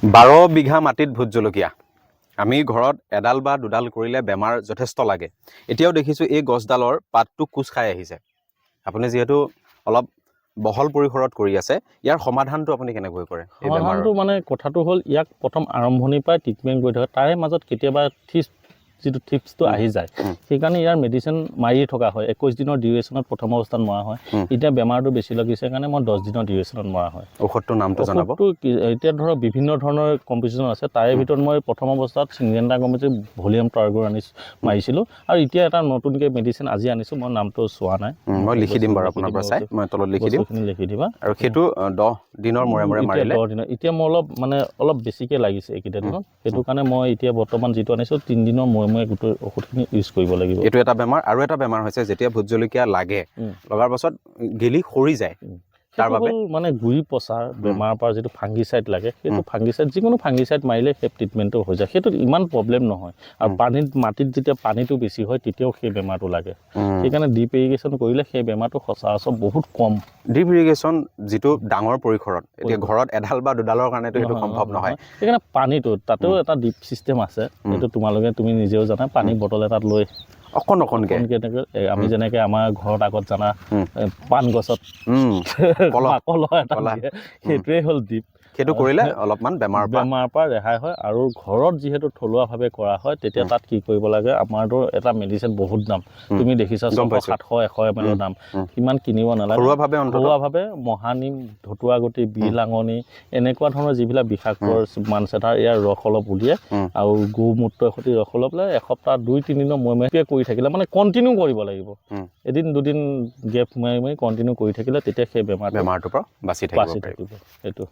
12 বিঘা মাটিত ভোট জলকীয়া আমি ঘৰত এডাল বা দুডাল কৰিলে বেমাৰ যথেষ্ট লাগে। এতিয়াও দেখিছোঁ এই গছডালৰ পাতটো কোচ খাই আহিছে। আপুনি যিহেতু অলপ বহল পৰিসৰত কৰি আছে, ইয়াৰ সমাধানটো আপুনি কেনেকৈ কৰে? সমাধানটো মানে কথাটো হ'ল ইয়াক প্ৰথম আৰম্ভণিৰ পৰাই ট্ৰিটমেণ্ট কৰি থাকে, তাৰে মাজত কেতিয়াবা যিটো থিপছটো আহি যায়, সেইকাৰণে ইয়াৰ মেডিচিন মাৰিয়ে থকা হয়। 21 দিনৰ ডিউৰেশ্যনত প্ৰথম অৱস্থাত মৰা হয়। এতিয়া বেমাৰটো বেছি লাগিছে কাৰণে মই 10 দিনৰ ডিউৰেশ্যনত মৰা হয়। ঔষধটোৰ নামটো জনাব। এতিয়া ধৰক বিভিন্ন ধৰণৰ কম্পজিশ্যন আছে, তাৰে ভিতৰত মই প্ৰথম অৱস্থাত সিংজেণ্টা কোম্পানীৰ ভলিউম টাৰ্গৰ মাৰিছিলোঁ, আৰু এতিয়া এটা নতুনকৈ মেডিচিন আজি আনিছোঁ, মই নামটো চোৱা নাই, মই লিখি দিম বাৰু আপোনাৰ পৰা চাই, মই তলত লিখি দিম, লিখি দিবা। আৰু সেইটো 10 দিনৰ মূৰে মূৰে মাৰিলে 10 দিনৰ এতিয়া মই অলপ বেছিকৈ লাগিছে এইকেইটা দিনত, সেইটো কাৰণে মই এতিয়া বৰ্তমান যিটো আনিছোঁ 3 দিনৰ মূৰে মূৰে গোটেই ঔষধখিনি ইউজ কৰিব লাগিব। এইটো এটা বেমাৰ, আৰু এটা বেমাৰ হৈছে যেতিয়া ভোট জলকীয়া লাগে, লগাৰ পাছত গেলি সৰি যায়। তাৰ বাবে মানে গুৰি পচাৰ বেমাৰৰ পৰা যিটো ফাংগিচাইড লাগে, সেইটো ফাংগিচাইড যিকোনো ফাংগিচাইড মাৰিলে সেই ট্ৰিটমেণ্টটো হৈ যায়। সেইটো ইমান প্ৰব্লেম নহয়। আৰু মাটিত যেতিয়া পানীটো বেছি হয় তেতিয়াও সেই বেমাৰটো লাগে। সেইকাৰণে ড্ৰিপ ইৰিগেশ্যন কৰিলে সেই বেমাৰটো সচৰাচৰ বহুত কম। ড্ৰিপ ইৰিগেশ্যন যিটো ডাঙৰ পৰিসৰত, এতিয়া ঘৰত এডাল বা দুডালৰ কাৰণেতো সেইটো সম্ভৱ নহয়। সেইকাৰণে পানীটো তাতেও এটা ড্ৰিপ ছিষ্টেম আছে, সেইটো তুমি নিজেও জানা। পানী বটল এটাত লৈ অকণকৈ আমি যেনেকৈ আমাৰ ঘৰত আগত জানা পাণ গছত কলহ এটা দিয়ে, সেইটোৱে হ'ল ড্ৰিপ। সেইটো কৰিলে অলপমান বেমাৰৰ পৰা ৰেহাই হয়। আৰু ঘৰত যিহেতু থলুৱাভাৱে কৰা হয়, তেতিয়া তাত কি কৰিব লাগে, আমাৰতো এটা মেডিচিন বহুত দাম, তুমি দেখিছা 700, 100 ml দাম, সিমান কিনিব নালাগে। ঘৰুৱাভাৱে মহানিম, ধতুৱাগুটি, বিহলাঙনি, এনেকুৱা ধৰণৰ যিবিলাক বিষাক্ত মানচেথাৰ, ইয়াৰ ৰস অলপ উলিয়াই আৰু গৌমূত্ৰৰ সৈতে ৰস অলপ লৈ এসপ্তাহ 2-3 দিনৰ মূৰে কৰি থাকিলে, মানে কণ্টিনিউ কৰিব লাগিব। এদিন দুদিন গেপ মাৰি কণ্টিনিউ কৰি থাকিলে তেতিয়া সেই বেমাৰটোৰ পৰা বাচি থাকিব। সেইটো